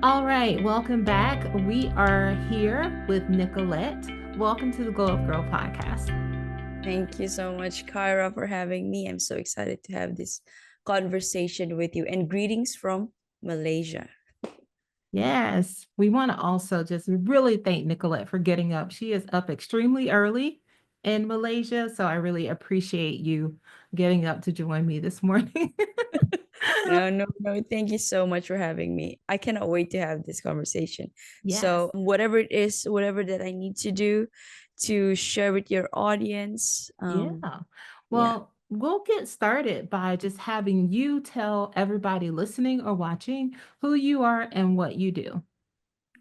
All right, welcome back. We are here with Nicolette. Welcome to the Glow Up Girl podcast. Thank you so much, Kyra, for having me. I'm so excited to have this conversation with you. And greetings from Malaysia. Yes, we want to also just really thank Nicolette for getting up. She is up extremely early in Malaysia, so I really appreciate you getting up to join me this morning. No, no, no. Thank you so much for having me. I cannot wait to have this conversation. Yes. So, whatever it is, whatever that I need to do to share with your audience, Yeah. yeah. Well, we'll get started by just having you tell everybody listening or watching who you are and what you do.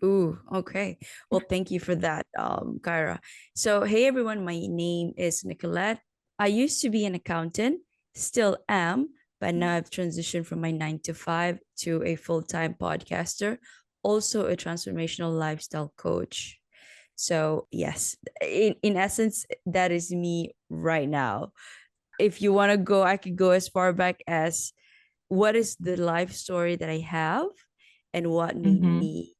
Ooh, okay. Well, thank you for that, Kyra. So, hey everyone, my name is Nicolette. I used to be an accountant, still am, but now I've transitioned from my 9 to 5 to a full-time podcaster, also a transformational lifestyle coach. So, yes, in essence, that is me right now. If you want to go, I could go as far back as what is the life story that I have and what made Mhm. me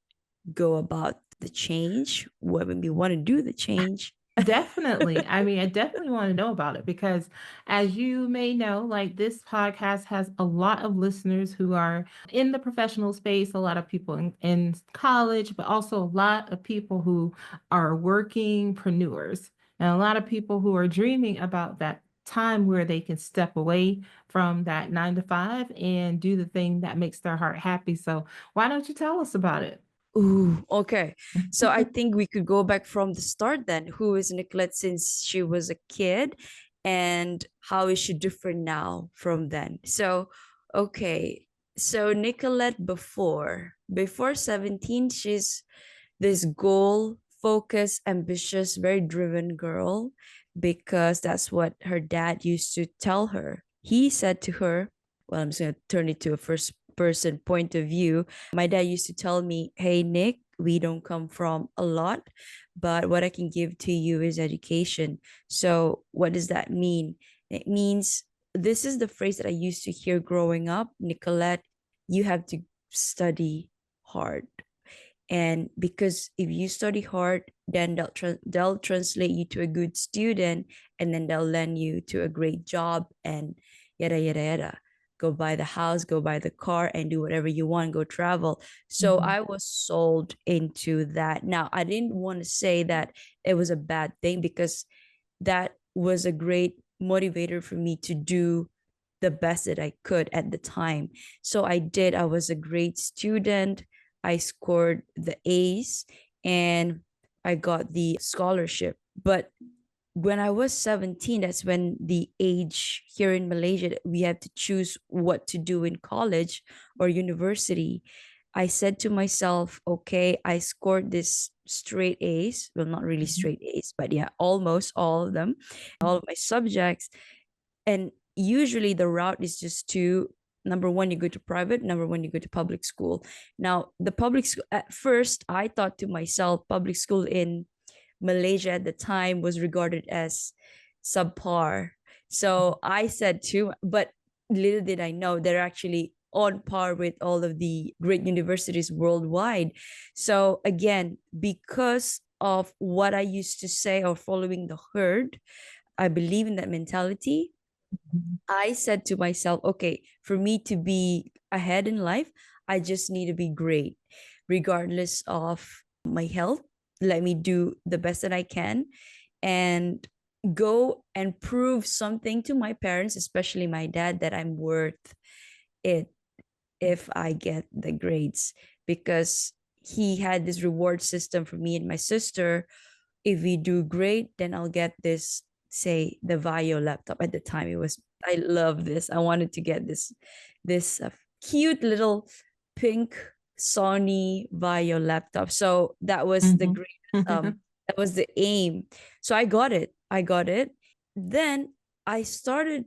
go about the change, what made me want to do the change. Definitely. I mean, I definitely want to know about it because, as you may know, like this podcast has a lot of listeners who are in the professional space, a lot of people in college, but also a lot of people who are workingpreneurs and a lot of people who are dreaming about that time where they can step away from that 9 to 5 and do the thing that makes their heart happy. So, why don't you tell us about it? Ooh, okay. So I think we could go back from the start then. Who is Nicolette since she was a kid, and how is she different now from then? So, okay. So Nicolette before 17, she's this goal focused, ambitious, very driven girl because that's what her dad used to tell her. He said to her, well, I'm just going to turn it to a first person point of view. My dad used to tell me, hey, Nick, we don't come from a lot, but what I can give to you is education. So, what does that mean? It means this is the phrase that I used to hear growing up, Nicolette, you have to study hard. And because if you study hard, then they'll translate you to a good student, and then they'll lend you to a great job, and yada yada yada. Go buy the house, go buy the car, and do whatever you want, go travel. So Mhm. I was sold into that. Now, I didn't want to say that it was a bad thing, because that was a great motivator for me to do the best that I could at the time. So I did. I was a great student. I scored the A's and I got the scholarship. But when I was 17, that's when the age here in Malaysia that we have to choose what to do in college or university. I said to myself, okay, I scored this straight A's. Well, not really Mhm. straight A's, but yeah, almost all of them, all of my subjects. And usually the route is just to, number one, you go to private, number one, you go to public school. Now, the public school, at first, I thought to myself, public school in Malaysia at the time was regarded as subpar. So I said too, but little did I know they're actually on par with all of the great universities worldwide. So again, because of what I used to say or following the herd, I believe in that mentality. I said to myself, okay, for me to be ahead in life, I just need to be great, regardless of my health. Let me do the best that I can and go and prove something to my parents, especially my dad, that I'm worth it if I get the grades. Because he had this reward system for me and my sister. If we do great, then I'll get this, say, the Vaio laptop. At the time, it was, I love this. I wanted to get this cute little pink Sony Vaio laptop. So that was the Mhm. great, that was the aim. So I got it. I got it. Then I started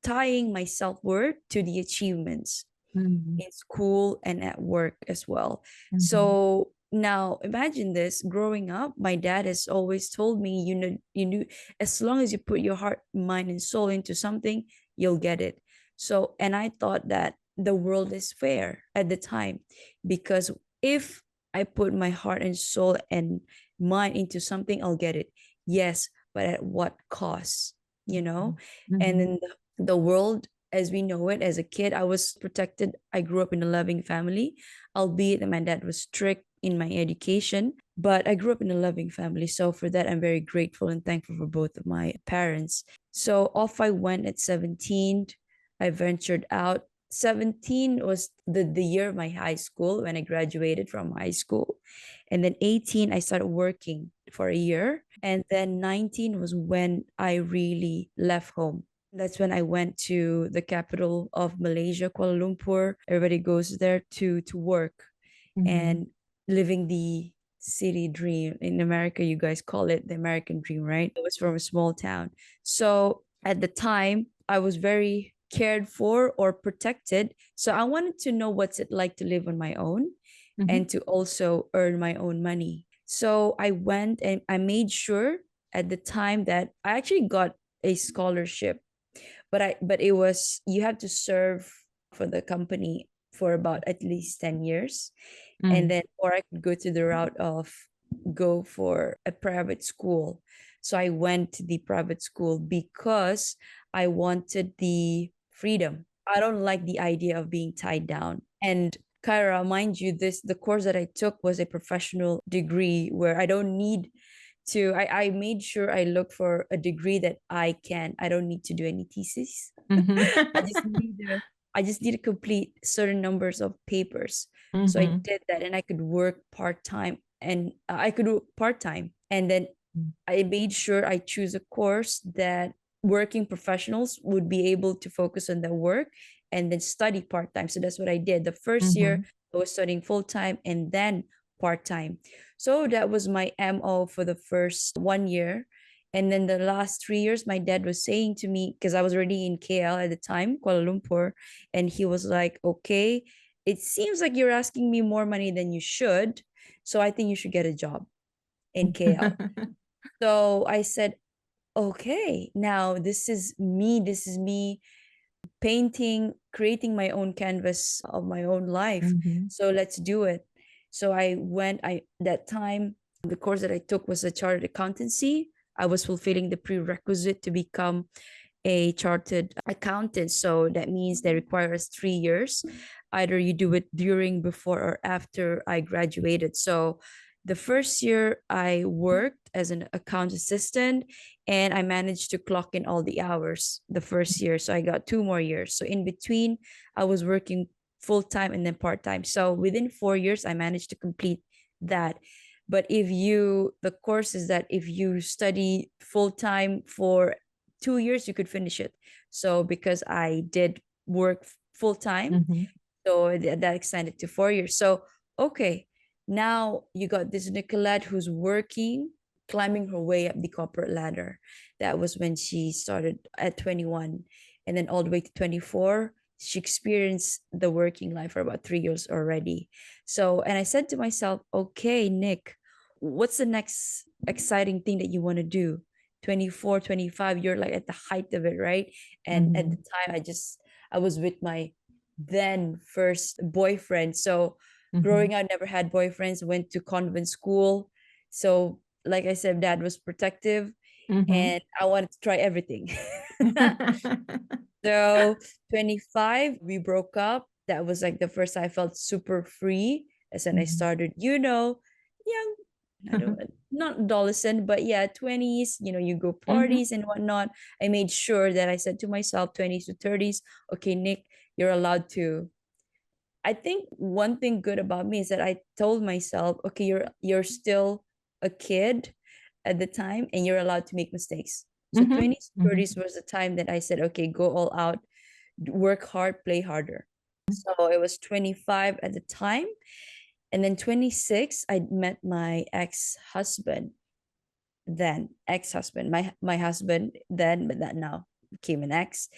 tying my self-worth to the achievements Mhm. in school and at work as well. Mhm. So now imagine this, growing up, my dad has always told me, you know, as long as you put your heart, mind, and soul into something, you'll get it. So, and I thought that the world is fair at the time, because if I put my heart and soul and mind into something, I'll get it. Yes, but at what cost, you know? And Mhm. then the world as we know it, as a kid, I was protected. I grew up in a loving family, albeit that my dad was strict in my education, but I grew up in a loving family. So for that, I'm very grateful and thankful for both of my parents. So off I went at 17. I ventured out. 17 was the year of my high school when I graduated from high school. And then 18, I started working for a year. And then 19 was when I really left home. That's when I went to the capital of Malaysia, Kuala Lumpur. Everybody goes there to work Mhm. and living the city dream. In America, you guys call it the American dream, right? It was from a small town. So at the time, I was very cared for or protected. So I wanted to know what's it like to live on my own and Mhm. to also earn my own money. So I went and I made sure at the time that I actually got a scholarship, but it was you have to serve for the company for about at least 10 years, and Mhm. then or I could go to the route of go for a private school. So I went to the private school because I wanted the freedom. I don't like the idea of being tied down. And Kyra, mind you, this the course that I took was a professional degree where I don't need to I made sure I look for a degree that I don't need to do any thesis. Mhm. I just need to I just need to complete certain numbers of papers. So I Mhm. did that and I could work part-time and I could do part-time. And then I made sure I choose a course that working professionals would be able to focus on their work and then study part time. So that's what I did. The first year, Mhm. I was studying full time and then part time. So that was my MO for the first 1 year. And then the last 3 years, my dad was saying to me, because I was already in KL at the time, Kuala Lumpur, and he was like, okay, it seems like you're asking me more money than you should. So I think you should get a job in KL. So I said, okay, now this is me painting, creating my own canvas of my own life. Mhm. So let's do it. So that time, the course that I took was a chartered accountancy. I was fulfilling the prerequisite to become a chartered accountant. So that means they require us 3 years. Either you do it during, before, or after I graduated. So the first year I worked as an account assistant and I managed to clock in all the hours the first year. So I got 2 more years. So in between, I was working full time and then part time. So within 4 years, I managed to complete that. But the course is that if you study full time for 2 years, you could finish it. So because I did work full time, Mhm. so that extended to 4 years. So, okay, now you got this Nicolette who's working, climbing her way up the corporate ladder. That was when she started at 21 and then all the way to 24. She experienced the working life for about 3 years already. So, and I said to myself, okay, Nick, what's the next exciting thing that you want to do? 24, 25, you're like at the height of it, right? And at the Mhm. time, I was with my then first boyfriend. So growing Mhm. up, never had boyfriends, went to convent school. So, like I said, dad was protective Mhm. and I wanted to try everything. So, 25, we broke up. That was like the first time I felt super free. As then I Mhm. started, young, I don't, not adolescent, but yeah, 20s, you go Mhm. parties and whatnot. I made sure that I said to myself, 20s to 30s, okay, Nick, you're allowed to. I think one thing good about me is that I told myself, okay, you're still a kid at the time and you're allowed to make mistakes. So Mhm. 20s, Mhm. 30s was the time that I said, okay, go all out, work hard, play harder. So it was 25 at the time. And then 26, I met my ex-husband, my husband then, but that now became an ex.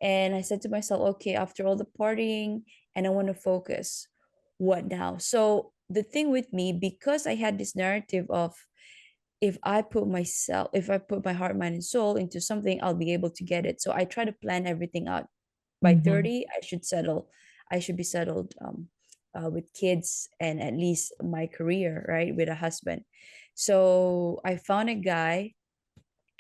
And I said to myself, okay, after all the partying, and I want to focus, what now? So the thing with me, because I had this narrative of, if I put my heart, mind, and soul into something, I'll be able to get it. So I try to plan everything out. By Mhm. 30, I should be settled. with kids and at least my career, right, with a husband. So I found a guy,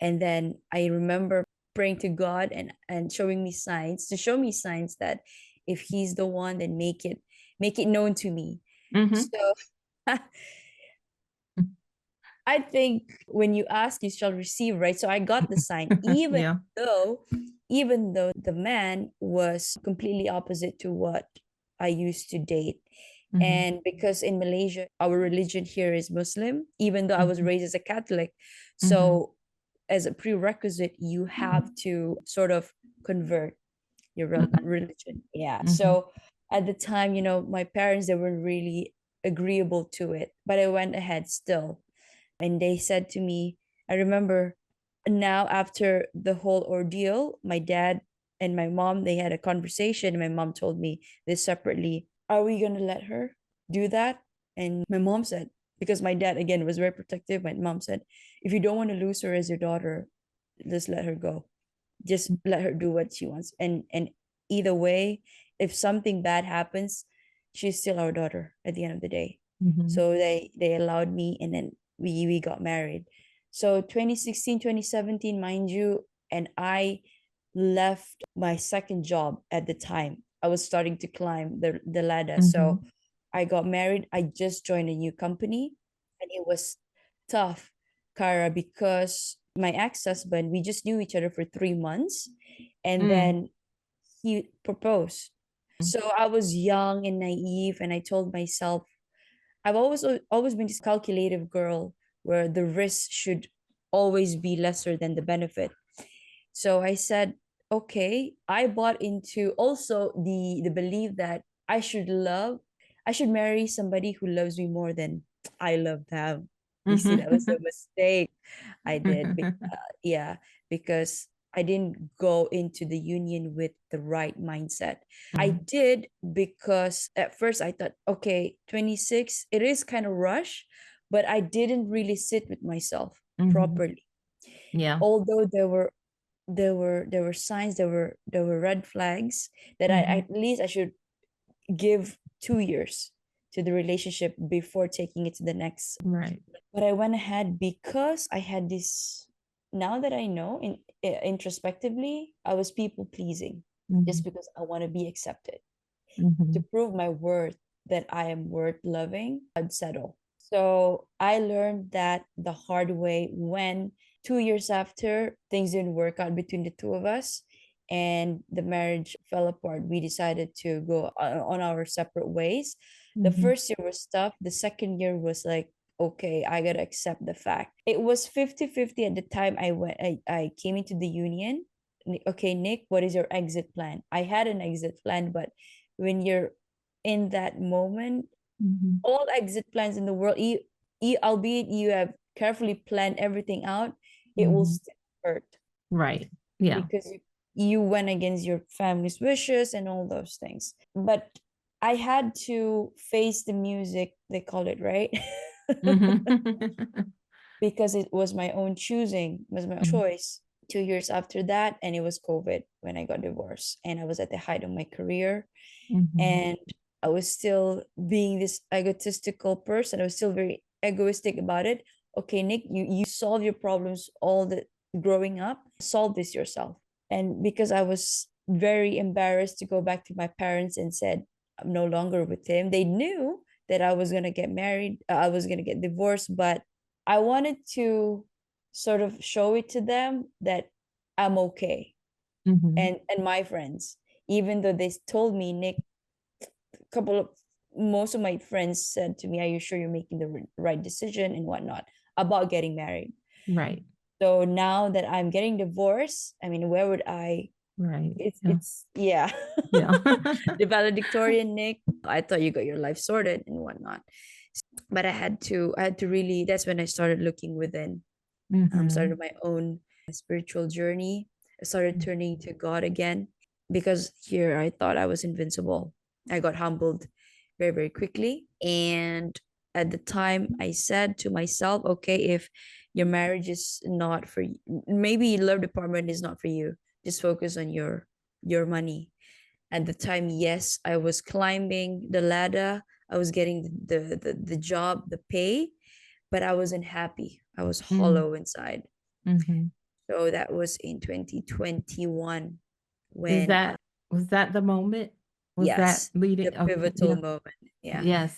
and then I remember praying to God and showing me signs to show me signs that if he's the one, then make it known to me. Mm-hmm. So I think when you ask, you shall receive, right? So I got the sign, Yeah. though, even though the man was completely opposite to what I used to date. Mm-hmm. And because in Malaysia, our religion here is Muslim, even though I was Mm-hmm. raised as a Catholic. Mm-hmm. So as a prerequisite, you have to sort of convert your religion. Yeah. Mm-hmm. So at the time, my parents, they weren't really agreeable to it, but I went ahead still. And they said to me, I remember now, after the whole ordeal, my dad and my mom, they had a conversation. My mom told me this separately. Are we going to let her do that? And my mom said, because my dad, again, was very protective, my mom said, if you don't want to lose her as your daughter, just let her go. Just let her do what she wants. And either way, if something bad happens, she's still our daughter at the end of the day. Mm-hmm. So they allowed me, and then we got married. So 2016, 2017, mind you, and I left my second job at the time. I was starting to climb the ladder. Mm-hmm. So I got married. I just joined a new company, and it was tough, Kara, because my ex-husband, we just knew each other for 3 months, and Mm. then he proposed. So I was young and naive, and I told myself, I've always been this calculative girl where the risk should always be lesser than the benefit. So I said, okay, I bought into also the belief that I should marry somebody who loves me more than I love them. You see, that was a Mm-hmm. mistake I did. Yeah, because I didn't go into the union with the right mindset. I did because at first I thought, okay, 26, it is kind of rush, but I didn't really sit with myself Mm-hmm. properly. Yeah. Although there were signs, there were red flags that I Mm-hmm. at least I should give 2 years to the relationship before taking it to the next. Right. But I went ahead because I had this. Now that I know, introspectively, I was people pleasing just Mm-hmm. because I want to be accepted. To Mm-hmm. prove my worth, that I am worth loving, I'd settle. So I learned that the hard way when 2 years after things didn't work out between the two of us and the marriage fell apart. We decided to go on our separate ways. The Mm-hmm. first year was tough. The second year was like, okay, I gotta accept the fact. It was 50-50 at the time I came into the union. Okay, Nick, what is your exit plan? I had an exit plan, but when you're in that moment, Mm-hmm. all exit plans in the world, albeit you have carefully planned everything out, it will Mm-hmm. still hurt Right. Yeah. because you went against your family's wishes and all those things. But I had to face the music, they call it, right? Mm-hmm. Because it was my own choosing, was my own choice. 2 years after that, and it was COVID when I got divorced, and I was at the height of my career, Mm-hmm. and I was still being this egotistical person. I was still very egoistic about it. Okay, Nick, you solve your problems all the growing up. Solve this yourself. And because I was very embarrassed to go back to my parents and said I'm no longer with him, they knew that I was gonna get married. I was gonna get divorced, but I wanted to sort of show it to them that I'm okay, Mm-hmm. and my friends, even though they told me, Nick, couple of most of my friends said to me, are you sure you're making the right decision and whatnot about getting married? Right. So now that I'm getting divorced, I mean, where would I, Right. it's Yeah. it's yeah. Yeah. The valedictorian, Nick, I thought you got your life sorted and whatnot, but I had to really, that's when I started looking within. Mm-hmm. Started my own spiritual journey. I started turning to God again, because here I thought I was invincible. I got humbled very, very quickly. And at the time, I said to myself, okay, if your marriage is not for you, maybe love department is not for you, just focus on your money. At the time, yes, I was climbing the ladder. I was getting the job, the pay, but I wasn't happy. I was Mm, hollow inside. mhm. So that was in 2021 Is when that was that the moment? Was that yes, the leading? Okay, pivotal yeah. moment. Yeah. Yes.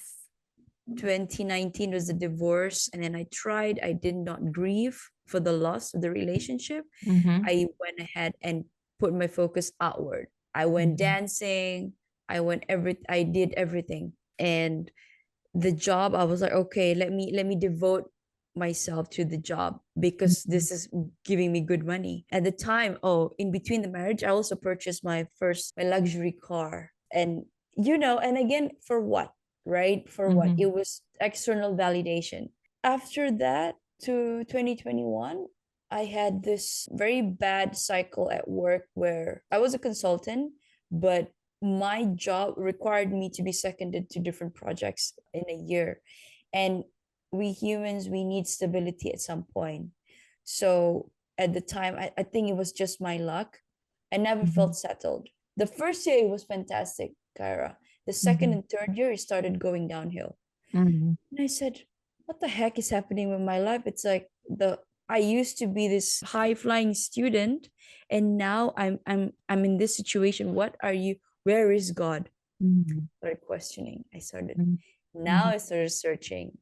2019 was the divorce, and then I tried. I did not grieve for the loss of the relationship. Mm-hmm. I went ahead and put my focus outward. I went Mm-hmm. dancing. I did everything. And the job, I was like, okay, let me devote myself to the job because Mm-hmm. this is giving me good money. At the time, oh, in between the marriage, I also purchased my luxury car. And and again, for what? Right? For what? Mm-hmm. It was external validation. After that, to 2021, I had this very bad cycle at work where I was a consultant, but my job required me to be seconded to different projects in a year. And we humans, we need stability at some point. So at the time, I think it was just my luck. I never Mm-hmm. felt settled. The first year, it was fantastic, Kyra. The second Mm-hmm. and third year, it started going downhill. Mm-hmm. And I said, what the heck is happening with my life? It's like I used to be this high flying student, and now I'm in this situation. What are you? Where is God? Mm-hmm. I started questioning. Now Mm-hmm. I started searching.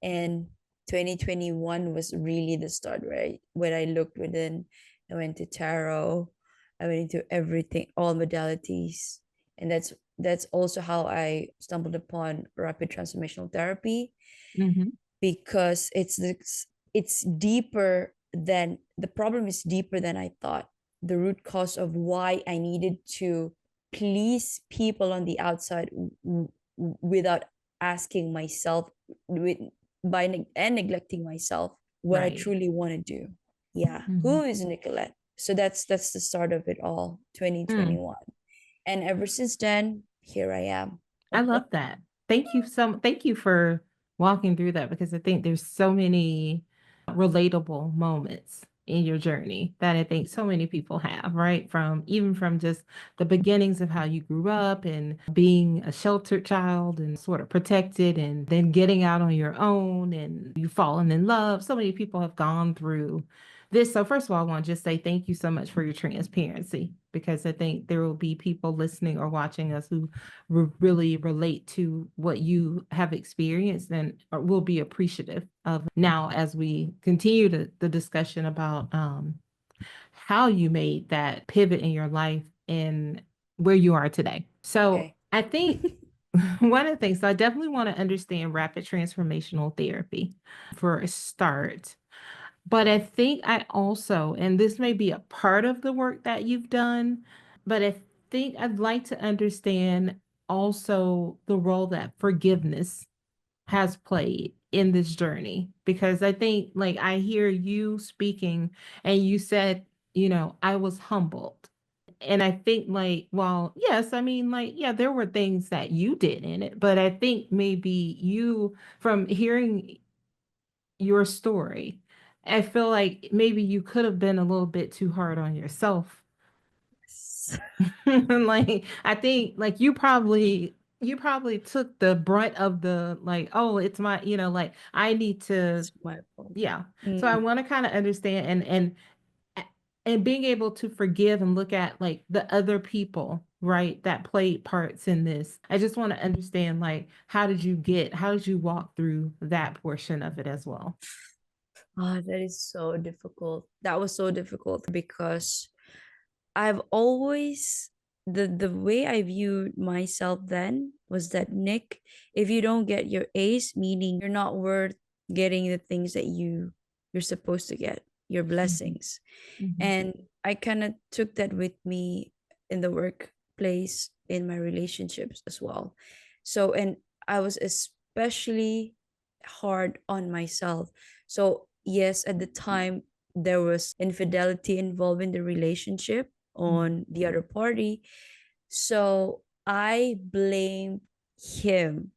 And 2021 was really the start, right? When I looked within, I went to tarot, I went into everything, all modalities. And that's also how I stumbled upon rapid transformational therapy, Mm-hmm. because it's deeper than the problem is deeper than I thought. The root cause of why I needed to please people on the outside without asking myself, with and neglecting myself, what I Right. truly want to do. Yeah, Mm-hmm. who is Nicolette? So that's the start of it all, Mm. 2021. And ever since then, here I am. I love that. Thank you for walking through that because I think there's so many relatable moments in your journey that I think so many people have, right? From just the beginnings of how you grew up and being a sheltered child and sort of protected and then getting out on your own and you falling in love. So many people have gone through this. So first of all, I want to just say thank you so much for your transparency because I think there will be people listening or watching us who really relate to what you have experienced and will be appreciative of now as we continue the discussion about how you made that pivot in your life and where you are today. So Okay. I think one of the things, so I definitely want to understand rapid transformational therapy for a start. But I think I also, and this may be a part of the work that you've done, but I think I'd like to understand also the role that forgiveness has played in this journey. Because I think, like, I hear you speaking, and you said, I was humbled. And I think, like, well, yes, I mean, like, yeah, there were things that you did in it, but I think maybe you, from hearing your story, I feel like maybe you could have been a little bit too hard on yourself. Like I think like you probably took the brunt of the like, oh, it's my, like I need to, It's my fault. yeah. So I Mm. want to kind of understand and being able to forgive and look at like the other people, right, that played parts in this. I just want to understand like how did you walk through that portion of it as well? That is so difficult. That was so difficult because I've always the way I viewed myself then was that, Nick, if you don't get your A's, meaning you're not worth getting the things that you're supposed to get, your Mhm. blessings. Mhm. And I kind of took that with me in the workplace, in my relationships as well. So, and I was especially hard on myself. So yes, at the time there was infidelity involved in the relationship on the other party. So I blame him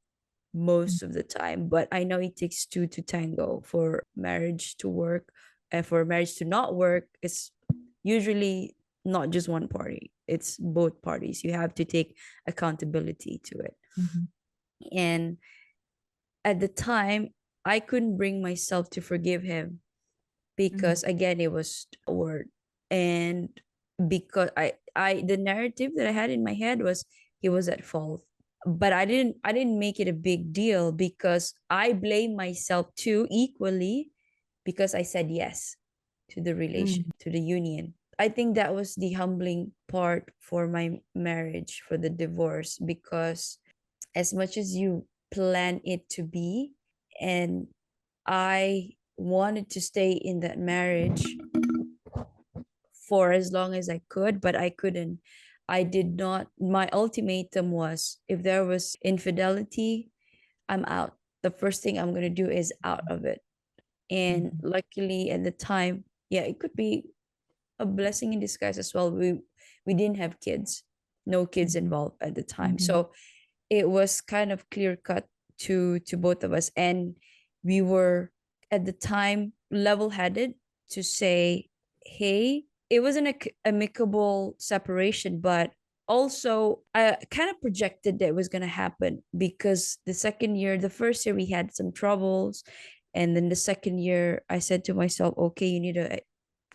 Mhm. most of the time, but I know it takes two to tango for marriage to work, and for marriage to not work, it's usually not just one party. It's both parties. You have to take accountability to it. Mm-hmm. And at the time, I couldn't bring myself to forgive him Mm-hmm. because again, it was a word. And because I the narrative that I had in my head was he was at fault. But I didn't make it a big deal because I blame myself too equally because I said yes to the relation, to the union. I think that was the humbling part for my marriage, for the divorce, because as much as you plan it to be, and I wanted to stay in that marriage for as long as I could, but I couldn't. I did not. My ultimatum was if there was infidelity, I'm out. The first thing I'm going to do is out of it. And Mm-hmm. luckily at the time, yeah, it could be a blessing in disguise as well. We didn't have kids, no kids involved at the time. Mm-hmm. So it was kind of clear cut to both of us. And we were at the time level headed to say, hey, it was an amicable separation, but also I kind of projected that it was going to happen because the first year we had some troubles, and then the second year I said to myself, okay, you need to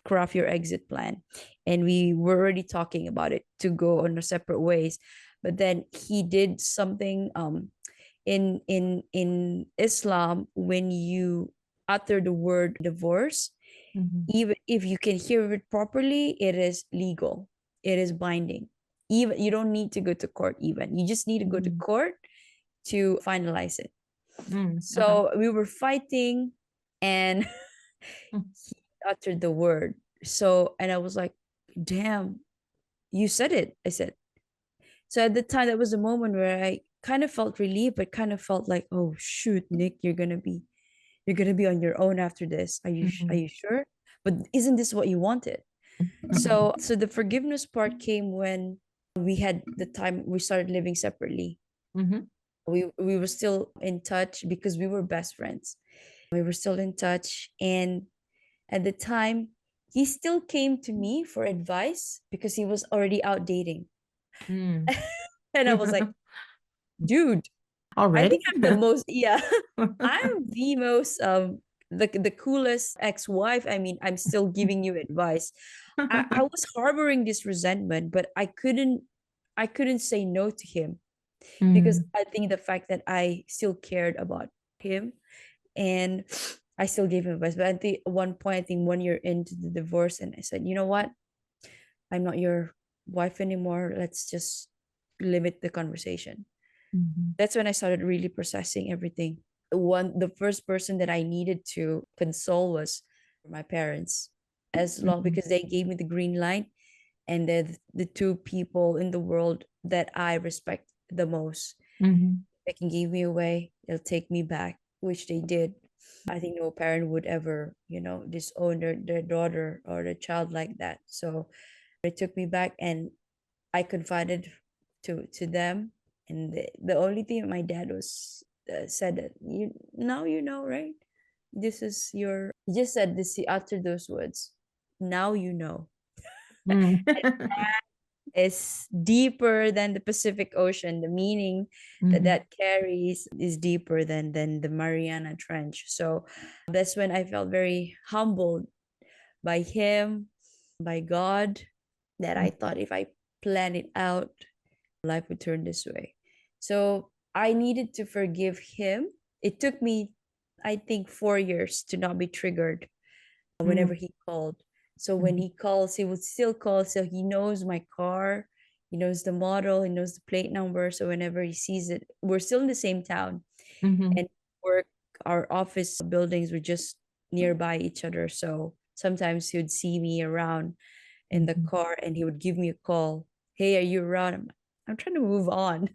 craft your exit plan. And we were already talking about it to go on our separate ways. But then he did something in Islam. When you utter the word divorce, Mm-hmm. even if you can hear it properly, it is legal, it is binding. Even you don't need to go to court, even you just need to go to Mm-hmm. court to finalize it. Mm, okay. So we were fighting, and Mm, he uttered the word. So, and I was like, damn, you said it. I said. So at the time, that was a moment where I kind of felt relief, but kind of felt like, oh shoot, Nick, you're gonna be on your own after this. Are mhm, you sure? But isn't this what you wanted? mhm, So the forgiveness part came when we had the time we started living separately. mhm, We were still in touch because we were best friends. We were still in touch, and at the time, he still came to me for advice because he was already out dating. mm. And I was like, dude, I think Already? I'm the most, yeah, I'm the most the coolest ex-wife. I mean, I'm still giving you advice. I was harboring this resentment, but I couldn't say no to him because Mm, I think the fact that I still cared about him, and I still gave him advice. But at the one point, I think 1 year into the divorce, and I said, you know what? I'm not your wife anymore. Let's just limit the conversation. mhm, That's when I started really processing everything. The first person that I needed to console was my parents, as long mhm, because they gave me the green light, and they're the two people in the world that I respect the most. mhm, They can give me away, they'll take me back, which they did. I think no parent would ever, disown their daughter or their child like that. So they took me back, and I confided to them. And the only thing my dad was said that you know, right? This is your he just said this. He uttered those words. Now you know. mm. Is deeper than the Pacific Ocean. The meaning that Mhm, that carries is deeper than the Mariana Trench. So that's when I felt very humbled by him, by God, that I thought if I plan it out, life would turn this way. So I needed to forgive him. It took me, I think, 4 years to not be triggered mm, whenever he called. So when mhm, he calls, he would still call. So he knows my car, he knows the model, he knows the plate number. So whenever he sees it, we're still in the same town, mhm, and work, our office buildings were just nearby each other. So sometimes he would see me around in the mhm. car, and he would give me a call. Hey, are you around? I'm trying to move on.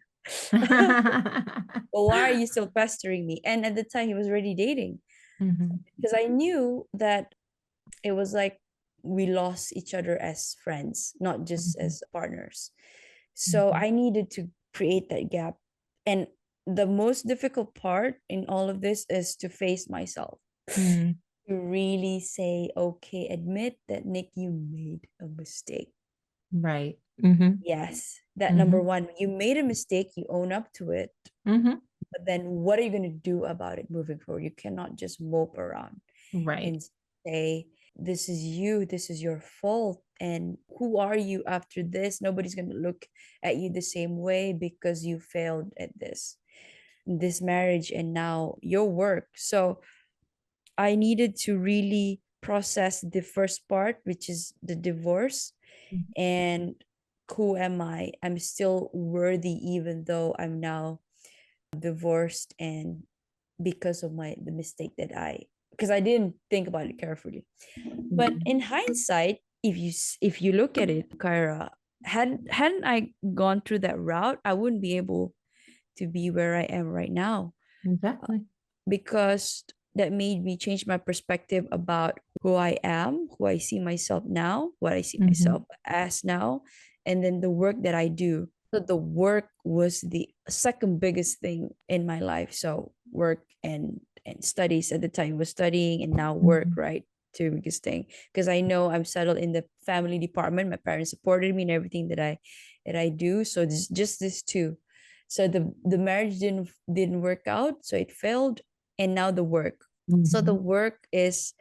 Well, why are you still pestering me? And at the time, he was already dating Mhm, because I knew that it was like we lost each other as friends, not just mhm, as partners. So mhm, I needed to create that gap. And the most difficult part in all of this is to face myself, mm. to really say, okay, admit that Nick, you made a mistake. Right. Mm-hmm. Yes, that Mm-hmm. number one, you made a mistake, you own up to it. Mm-hmm. But then what are you going to do about it moving forward? You cannot just mope around Right. and say, this is you, this is your fault. And who are you after this? Nobody's going to look at you the same way because you failed at this marriage and now your work. So I needed to really process the first part, which is the divorce. And who am I? I'm still worthy, even though I'm now divorced, and because of the mistake that because I didn't think about it carefully. But Mm-hmm. in hindsight, if you look at it, Kyra, hadn't I gone through that route, I wouldn't be able to be where I am right now, Exactly. because that made me change my perspective about who I am, who I see myself now, what I see Mm-hmm. myself as now, and then the work that I do. So the work was the second biggest thing in my life. So work and studies. At the time was studying, and now work, Mm-hmm. right? Two biggest thing, because I know I'm settled in the family department. My parents supported me in everything that I do. So this just this two. So the marriage didn't work out, so it failed. And now the work. So the Mm-hmm. work is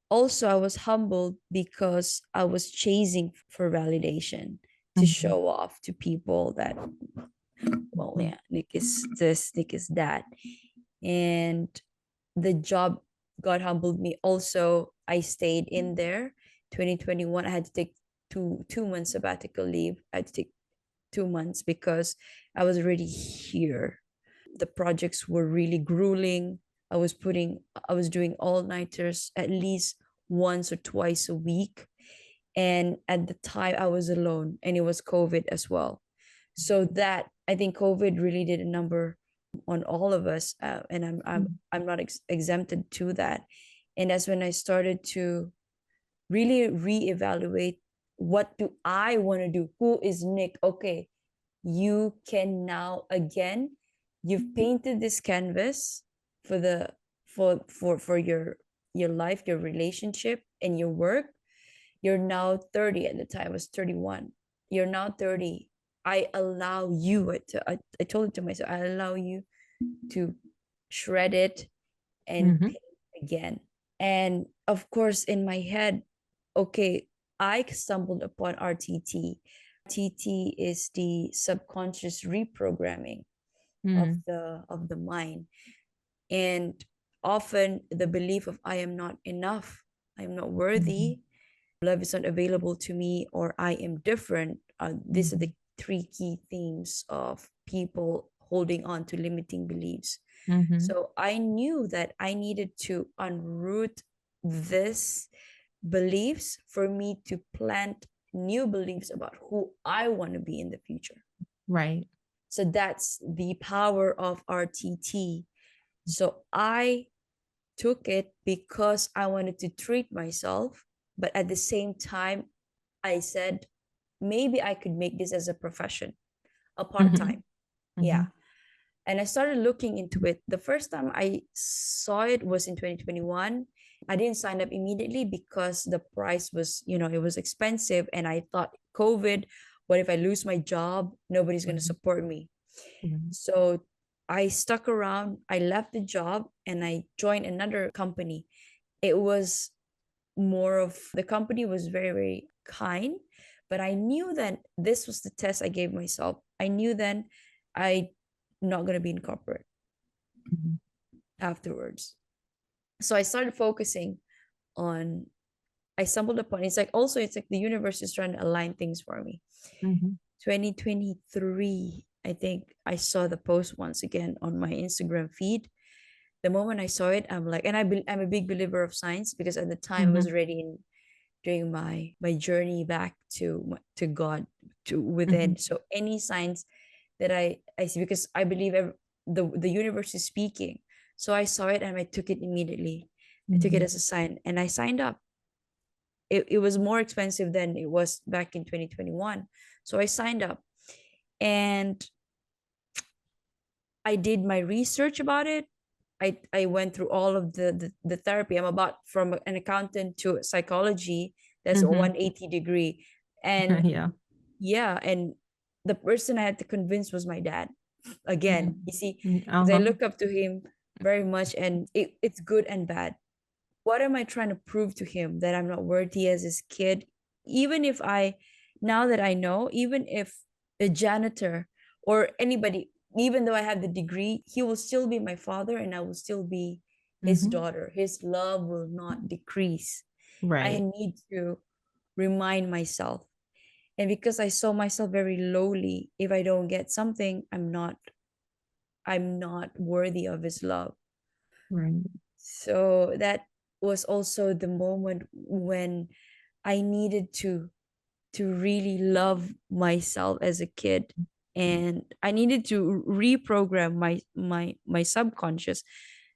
also, I was humbled because I was chasing for validation, to Mm-hmm. show off to people that, well, Mm-hmm. yeah, Nick is this, Nick is that. And the job, God humbled me. Also, I stayed in there. 2021, I had to take two months sabbatical leave. I had to take 2 months because I was already here. The projects were really grueling. I was doing all-nighters at least once or twice a week. And at the time I was alone, and it was COVID as well. So that, I think COVID really did a number on all of us, and I'm not exempted to that. And that's when I started to really reevaluate, what do I want to do? Who is Nick? Okay, you can now again, you've painted this canvas for the for your life, your relationship, and your work. You're now 30. At the time I was 31. You're now 30. I allow you I told it to myself, I allow you to shred it and Mm-hmm. paint again. And of course, in my head, okay, I stumbled upon RTT. RTT is the subconscious reprogramming Mm-hmm. of the mind. And often the belief of I am not enough, I am not Mm-hmm. worthy, love is not available to me, or I am different. These are Mm-hmm. the three key themes of people holding on to limiting beliefs. Mm-hmm. So I knew that I needed to unroot this beliefs for me to plant new beliefs about who I want to be in the future. Right. So that's the power of RTT. So I took it because I wanted to treat myself, but at the same time, I said, maybe I could make this as a profession, a part Mm-hmm. time. Mm-hmm. Yeah. And I started looking into it. The first time I saw it was in 2021. I didn't sign up immediately because the price was, it was expensive. And I thought, COVID, what if I lose my job? Nobody's going to support me. Mm-hmm. So I stuck around. I left the job and I joined another company. It was more of, the company was very, very kind, but I knew that this was the test I gave myself. I knew then I not going to be in corporate Mm-hmm. afterwards. So I started focusing on, I stumbled upon, it's like the universe is trying to align things for me. Mm-hmm. 2023, I think I saw the post once again on my Instagram feed. The moment I saw it, I'm like, and I'm a big believer of science, because at the time I was Mm-hmm. already in during my journey back to God, to Mm-hmm. within. So any signs that I see, because I believe the universe is speaking. So I saw it and I took it immediately. I took it Mm-hmm. as a sign and I signed up. It was more expensive than it was back in 2021. So I signed up and I did my research about it. I went through all of the therapy. I'm about from an accountant to psychology. That's a Mm-hmm. 180 degree. And Yeah. yeah, and the person I had to convince was my dad. Again, you see, because I Uh-huh. look up to him very much, and it's good and bad. What am I trying to prove to him? That I'm not worthy as his kid? Even if I, now that I know, even if a janitor or anybody, even though I have the degree, he will still be my father and I will still be his Mm-hmm. daughter. His love will not decrease. I Right. need to remind myself. And because I saw myself very lowly, if I don't get something, I'm not worthy of his love. Right. So that was also the moment when I needed to really love myself as a kid, and I needed to reprogram my subconscious,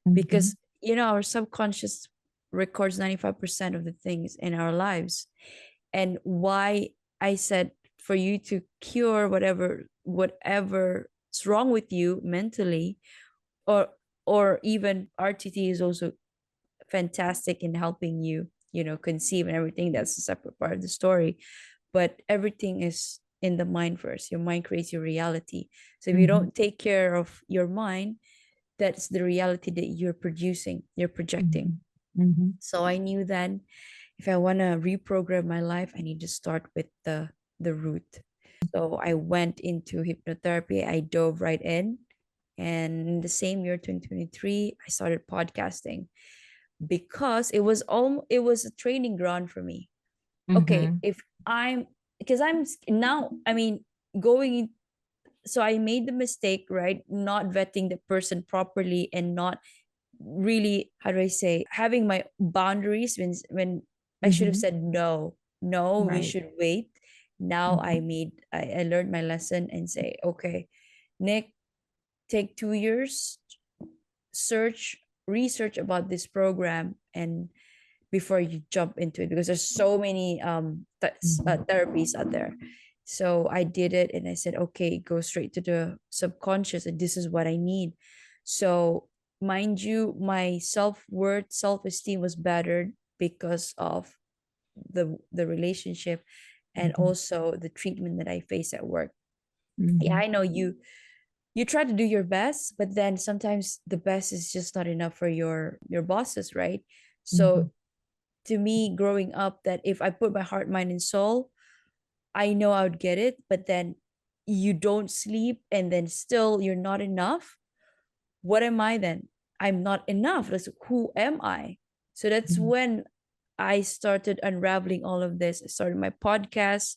Mm-hmm. because our subconscious records 95% of the things in our lives. And why I said, for you to cure whatever's wrong with you mentally, or even RTT is also fantastic in helping you, conceive and everything. That's a separate part of the story. But everything is in the mind first. Your mind creates your reality. So if you Mm-hmm. don't take care of your mind, that's the reality that you're producing, you're projecting. Mm-hmm. Mm-hmm. So I knew then, if I want to reprogram my life, I need to start with the root. So I went into hypnotherapy. I dove right in. And in the same year, 2023, I started podcasting, because it was a training ground for me. Okay, Mm-hmm. if I'm because I'm now, I mean, going in, so I made the mistake, right? Not vetting the person properly, and not really, how do I say, having my boundaries, when I should have Mm-hmm. said no. No, we Right. should wait. Now Mm-hmm. I learned my lesson and say, okay, Nick, take 2 years, search research about this program, and before you jump into it, because there's so many Mm-hmm. therapies out there. So I did it, and I said, okay, go straight to the subconscious, and this is what I need. So, mind you, my self-worth, self-esteem was battered because of the relationship, and Mm-hmm. also the treatment that I face at work. Yeah, Mm-hmm. I know you try to do your best, but then sometimes the best is just not enough for your bosses, right? Mm-hmm. So, to me, growing up, that if I put my heart, mind, and soul, I know I would get it. But then you don't sleep, and then still you're not enough. What am I then? I'm not enough. That's who am I? So that's when I started unraveling all of this. I started my podcast,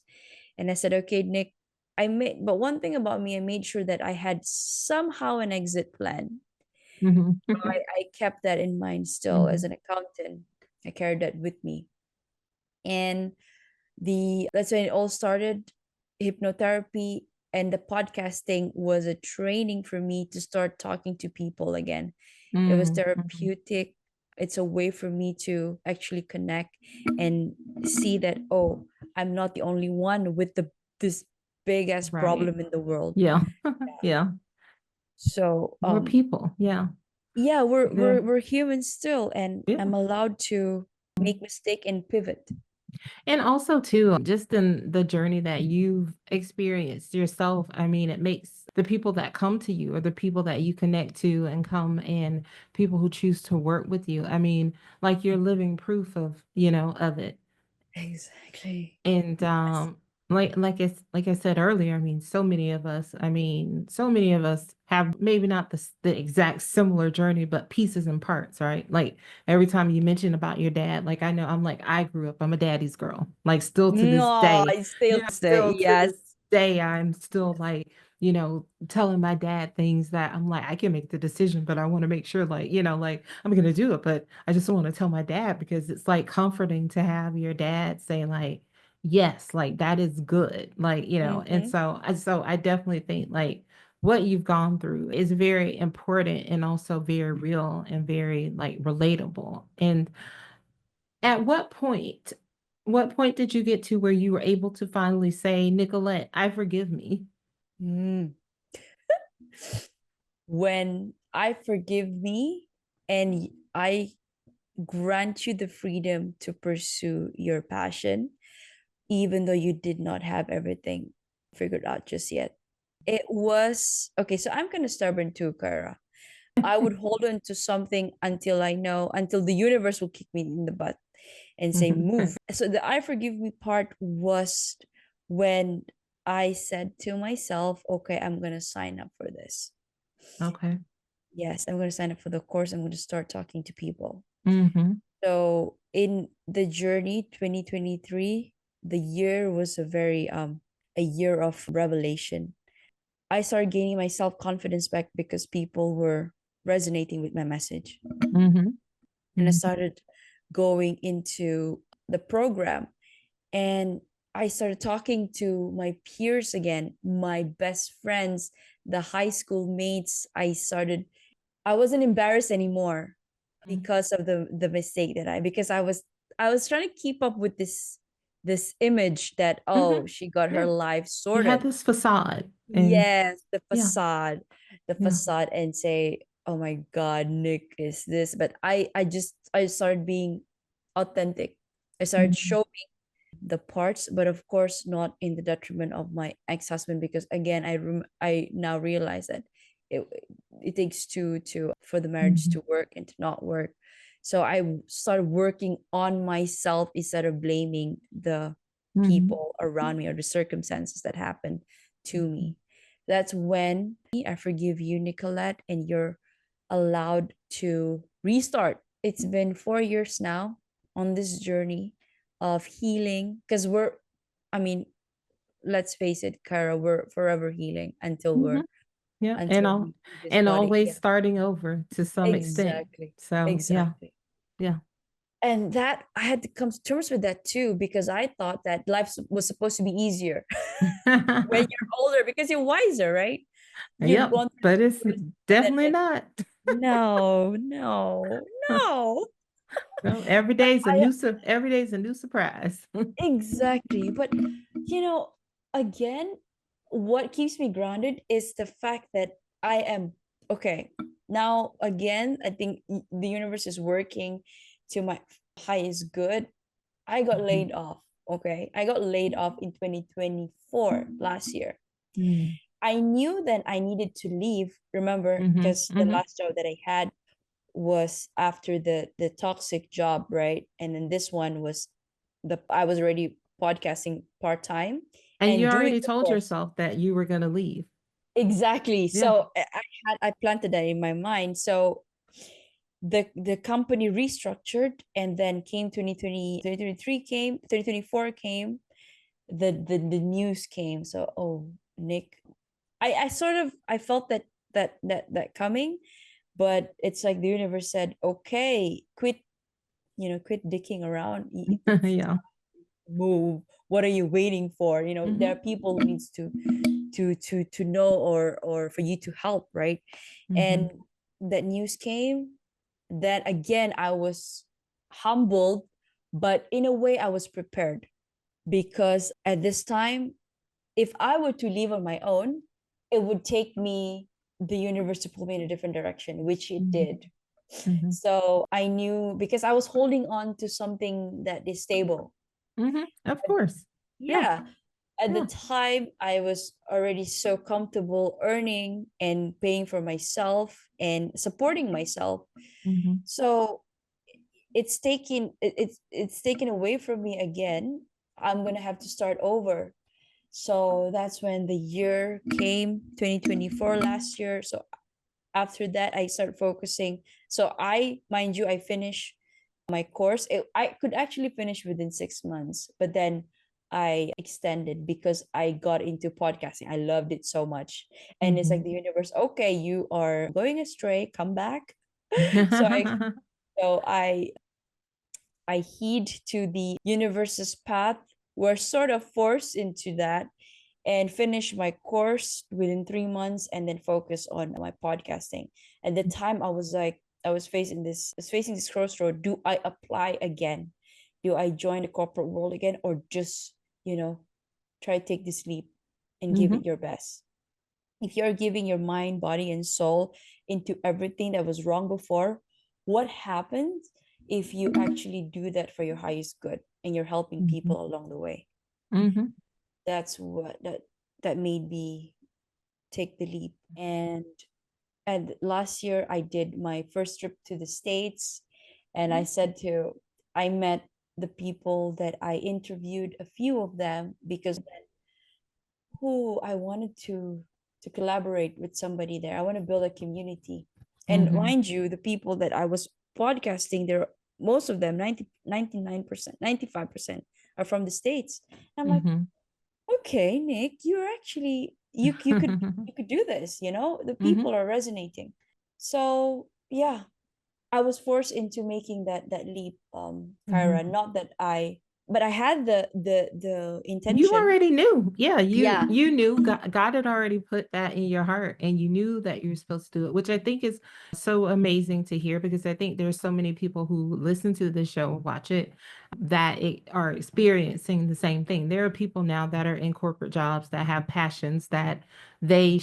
and I said, okay, Nick, but one thing about me, I made sure that I had somehow an exit plan. Mm-hmm. I kept that in mind still Mm-hmm. as an accountant. I carried that with me. And that's when it all started. Hypnotherapy and the podcasting was a training for me to start talking to people again. It was Mm-hmm. therapeutic. It's a way for me to actually connect and see that, oh, I'm not the only one with this big ass Right. problem in the world. Yeah. Yeah. So We're people. Yeah. yeah, Yeah. we're humans still, and Yeah. I'm allowed to make mistake and pivot. And also too, just in the journey that you've experienced yourself, I mean, it makes the people that come to you or the people that you connect to and come and people who choose to work with you. I mean, like you're living proof of, of it. Exactly. And Yes. like I said earlier, I mean, so many of us have maybe not the exact similar journey, but pieces and parts, right? Like every time you mention about your dad, like I know I'm like I grew up, I'm a daddy's girl. Like still to this No, day, I still say still to yes. this day, I'm still like, telling my dad things that I'm like, I can make the decision, but I want to make sure, like, like I'm gonna do it, but I just want to tell my dad because it's like comforting to have your dad say like yes, like that is good. Like, and Mm-hmm. so I definitely think like what you've gone through is very important and also very real and very like relatable. And at what point did you get to where you were able to finally say, Nicolette, I forgive me? Mm. When I forgive me, and I grant you the freedom to pursue your passion, even though you did not have everything figured out just yet. It was okay. So I'm kind of stubborn too, Kara. I would hold on to something until the universe will kick me in the butt and say, move. So the I forgive me part was when I said to myself, okay, I'm going to sign up for this. Okay. Yes, I'm going to sign up for the course. I'm going to start talking to people. Mm-hmm. So in the journey 2023, the year was a year of revelation. I started gaining my self-confidence back because people were resonating with my message. Mm-hmm. And I Mm-hmm. started going into the program, and I started talking to my peers again, my best friends, the high school mates. I wasn't embarrassed anymore because of the mistake that because I was trying to keep up with this image that, Mm-hmm. oh, she got her Yeah. life You had sorted. this facade and Yes, yeah, the yeah. facade, and say, oh my God, Nick is this. But I started being authentic. I started Mm-hmm. showing the parts, but of course not in the detriment of my ex-husband, because again, I now realize that it it takes two to for the marriage Mm-hmm. to work and to not work. So I started working on myself instead of blaming the Mm-hmm. people around me or the circumstances that happened to me. That's when I forgive you, Nicolette, and you're allowed to restart. It's been 4 years now on this journey of healing, because I mean, let's face it, Kara, we're forever healing Mm-hmm. Yeah. until we leave this And body. always Yeah, starting over to some extent. exactly. So yeah, Exactly. yeah. And that I had to come to terms with that too, because I thought that was supposed to be easier when you're older because you're wiser, right? You've Yep. gone But through it's the worst, and then definitely not. no, no, no. No, But every day's a new surprise. exactly. But again, what keeps me grounded is the fact that I am okay. Now, again, I think the universe is working to my highest good. I got Mhm. laid off. Okay. I got laid off in 2024 last year. Mm. I knew that I needed to leave, remember, Mhm. because the Mhm. last job that I had was after the toxic job, right? And then this one was the I was already podcasting part-time And you and doing already the told course. yourself that you were going to leave. Exactly. Yeah. So I planted that in my mind. So the company restructured, and then came 2023 came, 2024 came, the news came. So, oh, Nick, I sort of I felt that coming, but it's like the universe said, okay, quit dicking around. It's Yeah. move. What are you waiting for? There are Mhm. people who needs to know, or for you to help, right? And Mhm. that news came. Then again, I was humbled, but in a way I was prepared, because at this time, if I were to leave on my own, it would take me the universe to pull me in a different direction, which it Mhm. did. Mhm. So I knew, because I was holding on to something that is stable. Mhm. Of course. Yeah. Yeah. At the Yeah. time, I was already so comfortable earning and paying for myself and supporting myself. Mhm. So it's taken away from me again. I'm gonna have to start over. So that's when the year came, 2024 last year. So after that, I started focusing. So mind you, I finished my course. I could actually finish within 6 months, but then I extended because I got into podcasting. I loved it so much. And it's like Mhm. the universe, okay, you are going astray, come back. so I so I heed to the universe's path, were sort of forced into that, and finish my course within 3 months, and then focus on my podcasting. At the time, I was facing this crossroad. Do I apply again? Do I join the corporate world again, or just, try to take this leap and give Mhm. it your best? If you're giving your mind, body, and soul into everything that was wrong before, what happens if you actually do that for your highest good and you're helping Mhm. people along the way? Mm-hmm. That's what that made me take the leap. And last year I did my first trip to the States, and I met the people that I interviewed, a few of them, because who I wanted to collaborate with somebody there. I want to build a community. And Mm-hmm. mind you, the people that I was podcasting, there, most of them, 99%, 95% are from the States. I'm like, Mm-hmm. okay, Nick, you're actually you could do this, you know? The Mm-hmm. people are resonating. So yeah, I was forced into making that leap, Mm-hmm. Kyra. Not that I, but I had the You intention. already knew. Yeah, you Yeah. you knew God had already put that in your heart and you knew that you're supposed to do it, which I think is so amazing to hear because I think there's so many people who listen to this show, watch it, are experiencing the same thing. There are people now that are in corporate jobs that have passions that they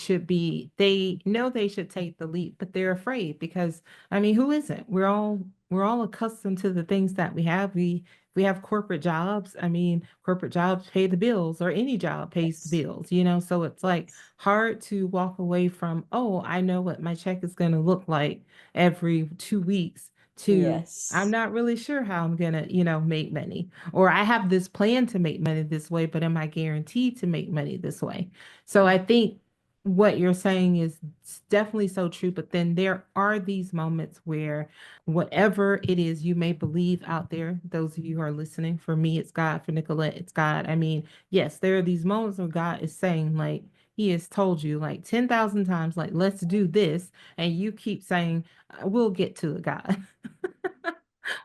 know they should take the leap, but they're afraid because I mean, who isn't? We're all accustomed to the things that we have. We have corporate jobs. I mean, corporate jobs pay the bills, or any job pays the Yes. bills, you know? So it's like Yes. hard to walk away from, oh, I know what my check is going to look like every 2 weeks, to I'm Yes. not really sure how I'm going to, make money. Or I have this plan to make money this way, but am I guaranteed to make money this way? So I think what you're saying is definitely so true. But then there are these moments where whatever it is you may believe out there, those of you who are listening, for me, it's God, for Nicolette, it's God. I mean, yes, there are these moments where God is saying, like, He has told you like 10,000 times, like, let's do this. And you keep saying, we'll get to it, God.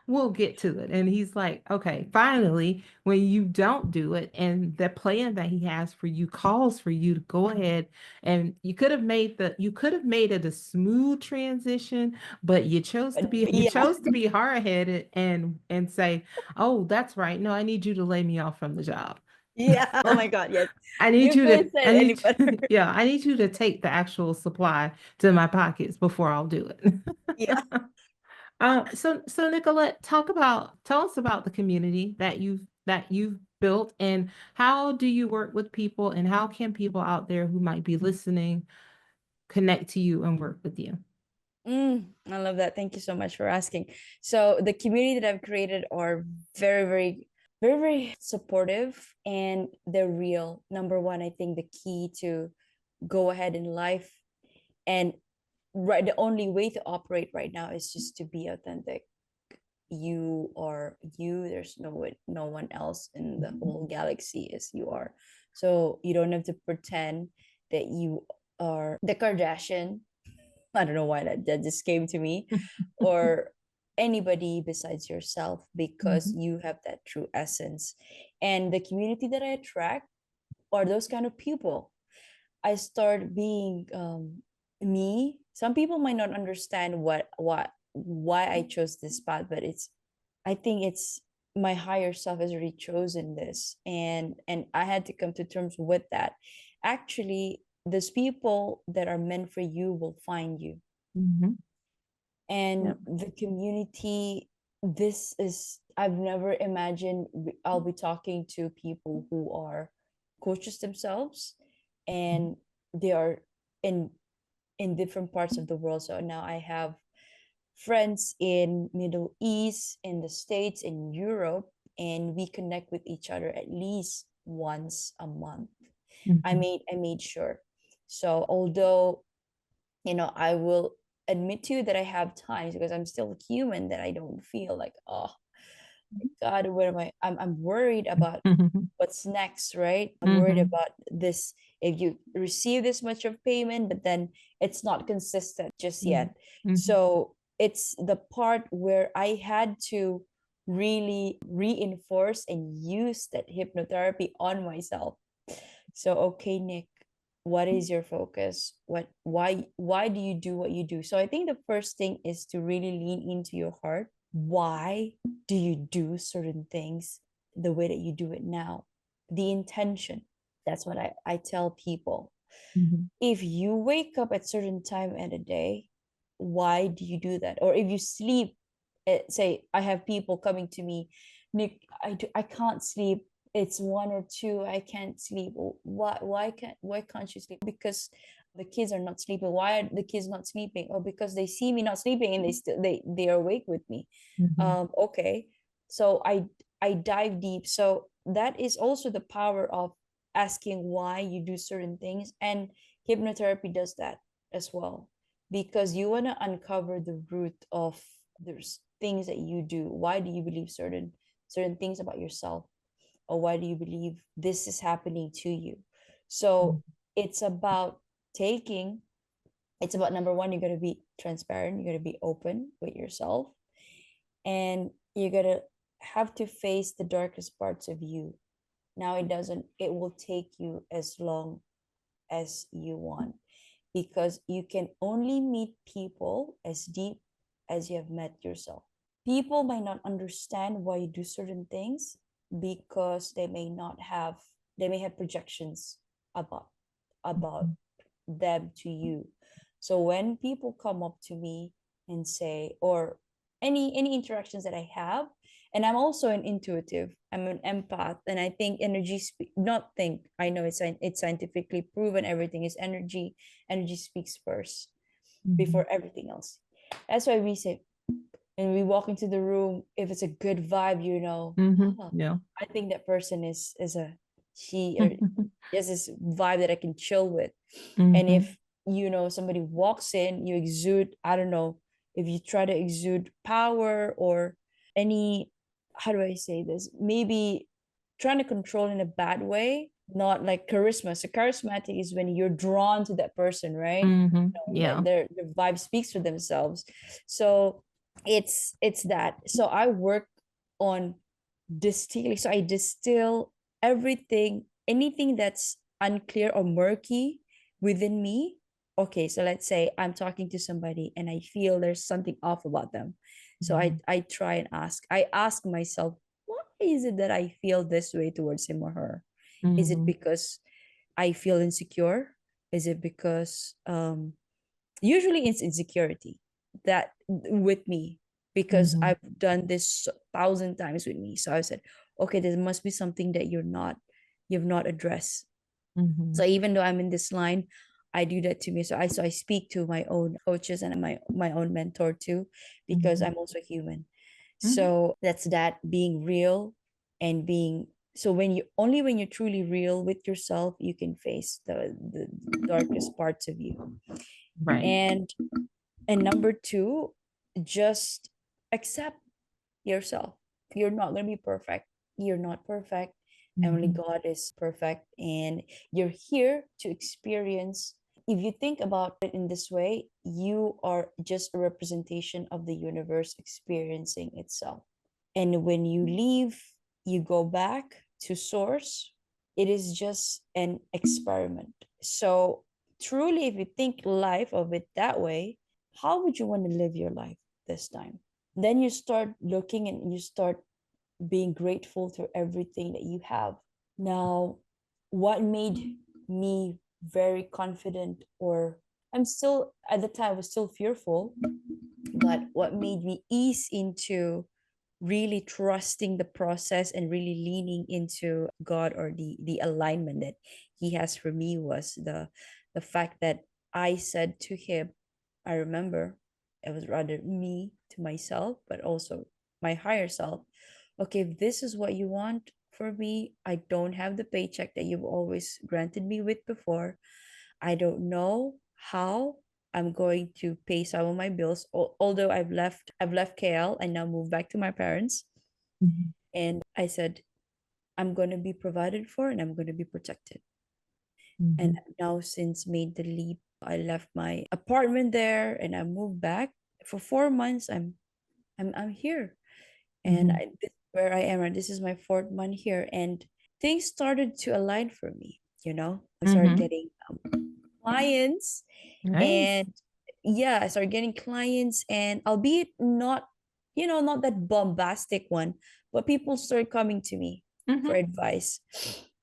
We'll get to it. And he's like, okay, finally, when you don't do it and the plan that he has for you calls for you to go ahead, and you could have made it a smooth transition, but But you yeah. chose to be hard-headed and say, oh, that's right. No, I need you to lay me off from the job. Yeah. Oh my God. Yes. I need You you couldn't to, say it any better. yeah, I need you to take the actual supply to my pockets before I'll do it. Yeah. So Nicolette, tell us about the community that you've built, and how do you work with people, and how can people out there who might be listening connect to you and work with you? I love that. Thank you so much for asking. So the community that I've created are very, very, very, very supportive, and they're real. Number one, I think the key to go ahead in life, and right, the only way to operate right now is just to be authentic. You are you. There's no one else in the whole galaxy as you are. So you don't have to pretend that you are the Kardashian. I don't know why that just came to me, or anybody besides yourself, because Mhm. you have that true essence. And the community that I attract are those kind of people. I start being me. Some people might not understand what why I chose this path, but I think it's my higher self has already chosen this, and I had to come to terms with that. Actually, those people that are meant for you will find you. Mhm. And Yep. the community, this is, I've never imagined I'll be talking to people who are coaches themselves, and they are in in different parts of the world. So now I have friends in Middle East, in the States, in Europe, and we connect with each other at least once a month. Mhm. I made sure. So although, I will admit to you that I have times, because I'm still human, that I don't feel like, oh God, what am I? I'm worried about Mhm. what's next, right? I'm worried Mhm. about this. If you receive this much of payment, but then it's not consistent just Mhm. yet. Mhm. So it's the part where I had to really reinforce and use that hypnotherapy on myself. So, okay, Nick, what is your focus? Why do you do what you do? So I think the first thing is to really lean into your heart. Why do you do certain things the way that you do it now? The intention. That's what I tell people. Mhm. If you wake up at certain time in a day, why do you do that? Or if you sleep, say I have people coming to me, Nick, I can't sleep it's 1 or 2, I can't sleep. Why can't you sleep? Because the kids are not sleeping. Why are the kids not sleeping? Or because they see me not sleeping and they are awake with me. Mhm. Okay, so I dive deep. So that is also the power of asking why you do certain things, and hypnotherapy does that as well, because you want to uncover the root of there's things that you do. Why do you believe certain things about yourself, or why do you believe this is happening to you? So it's about taking, it's about number one, you're going to be transparent, you're going to be open with yourself, and you're going to have to face the darkest parts of you. Now it will take you as long as you want, because you can only meet people as deep as you have met yourself. People might not understand why you do certain things, because they may have projections about about them to you. So when people come up to me and say, or any interactions that I have, and I'm also an intuitive, I'm an empath, and I think not think, I know it's scientifically proven, everything is energy. Energy speaks first Mhm. before everything else. That's why we say, and we walk into the room, if it's a good vibe, Mhm. oh, Yeah. I think that person is a she, or is this vibe that I can chill with. And Mhm. if somebody walks in, you exude, I don't know, if you try to exude power or any, how do I say this, maybe trying to control in a bad way, not like charisma. So charismatic is when you're drawn to that person, right? Mhm. That Yeah. their vibe speaks for themselves. So it's that. So I work on distilling. So I distill everything, anything that's unclear or murky within me. Okay, so let's say I'm talking to somebody and I feel there's something off about them. So Mhm. I try and I ask myself, why is it that I feel this way towards him or her? Is it Mhm. because I feel insecure? Is it because usually it's insecurity that with me, because Mhm. I've done this 1,000 times with me. So I said, okay, there must be something that you've not addressed. So Mhm. even though I'm in this line, I do that to me. So I speak to my own coaches and my own mentor too, because Mhm. I'm also human. Mhm. So that's that, being real and being, so when you're truly real with yourself, you can face the darkest parts of you. Right. and and number two, just accept yourself. You're not going to be perfect. You're not perfect. And only Mhm. God is perfect. And you're here to experience. If you think about it in this way, you are just a representation of the universe experiencing itself. And when you leave, you go back to source. It is just an experiment. So, truly, if you think life of it that way, how would you want to live your life this time? Then you start looking and you start being grateful to everything that you have. Now, what made me very confident, or I'm still, at the time, I was still fearful, but what made me ease into really trusting the process and really leaning into God, or the alignment that He has for me, was the fact that I said to Him, I remember it was rather me to myself, but also my higher self. Okay, if this is what you want for me, I don't have the paycheck that you've always granted me with before. I don't know how I'm going to pay some of my bills. Although I've left KL and now moved back to my parents. Mhm. And I said, I'm going to be provided for and I'm going to be protected. And Mhm. now, since made the leap, I left my apartment there and I moved back. For 4 months, I'm here, and Mhm. this is where I am. And this is my fourth month here, and things started to align for me. I started Mhm. getting clients, Nice. and yeah, I started getting clients, and albeit not, not that bombastic one, but people started coming to me for Mhm. advice.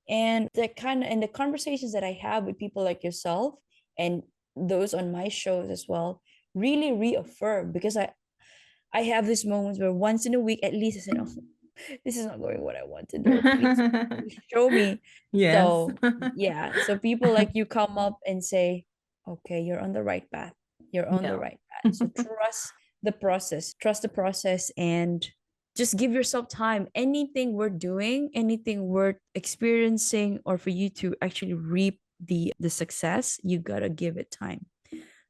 And the conversations that I have with people like yourself and those on my shows as well really reaffirm, because I have these moments where once in a week at least I say, "Oh, this is not going what I want to do. Please show me. Yes. So yeah, so people like you come up and say, okay, you're on the right path. You're on the Yeah. right path. So trust the process, and just give yourself time. Anything we're doing, anything we're experiencing, or for you to actually reap the success, you gotta give it time.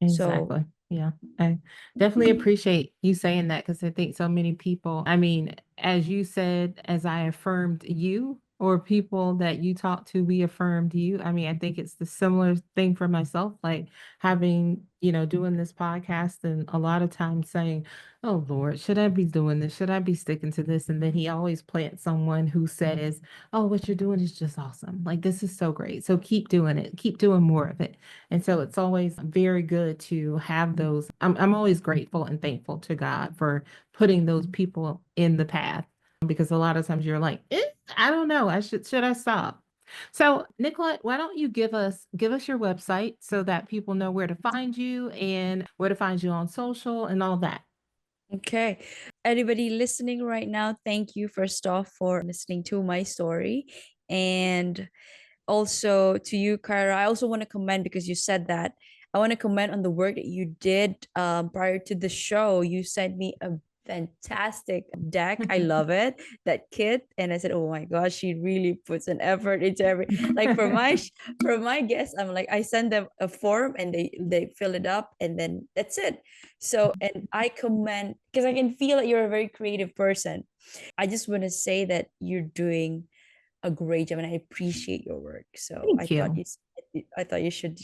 So Exactly. Yeah. I definitely appreciate you saying that because I think so many people, I mean, as you said, as I affirmed you or people that you talk to, we affirmed you. I mean, I think it's the similar thing for myself, like having, doing this podcast and a lot of times saying, oh Lord, should I be doing this? Should I be sticking to this? And then he always plants someone who says, oh, what you're doing is just awesome. Like, this is so great. So keep doing it. Keep doing more of it. And so it's always very good to have those. I'm always grateful and thankful to God for putting those people in the path because a lot of times you're like, I don't know, should I stop? So Nicolette, why don't you give us your website so that people know where to find you and where to find you on social and all that. okay. Anybody listening right now, thank you first off for listening to my story. And also to you, Kyra, I also want to comment because you said that. I want to comment on the work that you did prior to the show. You sent me a fantastic deck. I love it, that kit. And I said, oh my gosh, she really puts an effort into every, like for my guests, I'm like, I send them a form and they fill it up and then that's it. So, and I commend because I can feel that you're a very creative person. I just want to say that you're doing a great job and I appreciate your work. So Thank you. I thought you should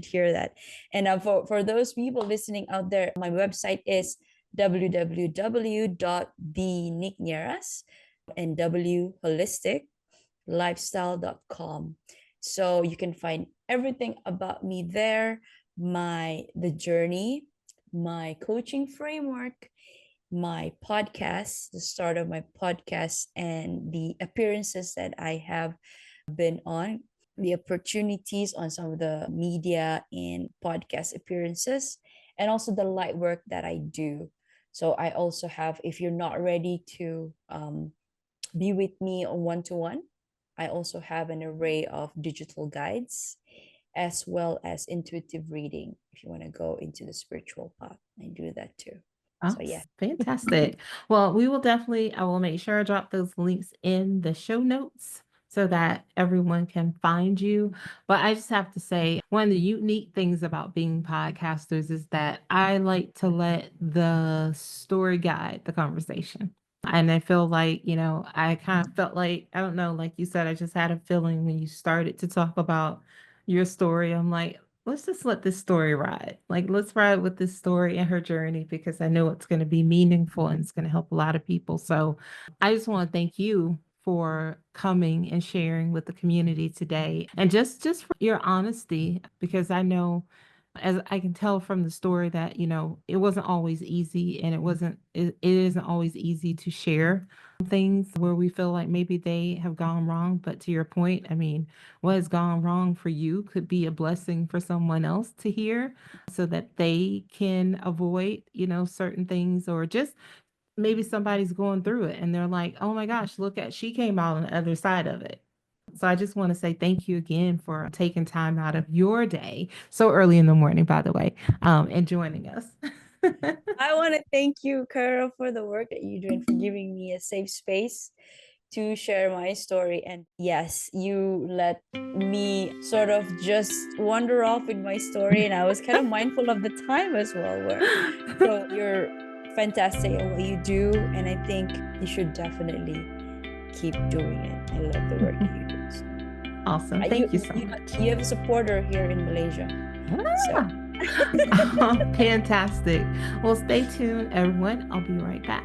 hear that. And for those people listening out there, my website is www.thenicnierras and wholisticlifestyle.com. So you can find everything about me there, the journey, my coaching framework, my podcast, the start of my podcast, and the appearances that I have been on, the opportunities on some of the media and podcast appearances, and also the light work that I do. So I also have, if you're not ready to be with me on one-to-one, I also have an array of digital guides as well as intuitive reading if you want to go into the spiritual path. I do that too. Oh, So yeah. fantastic. Well, I will make sure I drop those links in the show notes so that everyone can find you. But I just have to say, one of the unique things about being podcasters is that I like to let the story guide the conversation. And I feel like, I kind of felt like, I don't know, like you said, I just had a feeling when you started to talk about your story. I'm like, let's just let this story ride. Like, let's ride with this story and her journey because I know it's going to be meaningful and it's going to help a lot of people. So I just want to thank you for coming and sharing with the community today and just for your honesty because I know as I can tell from the story that it wasn't always easy and it isn't always easy to share things where we feel like maybe they have gone wrong. But to your point, I mean, what has gone wrong for you could be a blessing for someone else to hear so that they can avoid, certain things or just maybe somebody's going through it and they're like, oh my gosh, she came out on the other side of it. So I just want to say thank you again for taking time out of your day, so early in the morning, by the way, and joining us. I want to thank you, Carol, for the work that you do and for giving me a safe space to share my story. And yes, you let me sort of just wander off with my story. And I was kind of mindful of the time as well. So you're fantastic at what you do. And I think you should definitely keep doing it. I love the work that you do. So, Awesome. Thank you so much. You have a supporter here in Malaysia. So. Fantastic. Well, stay tuned, everyone. I'll be right back.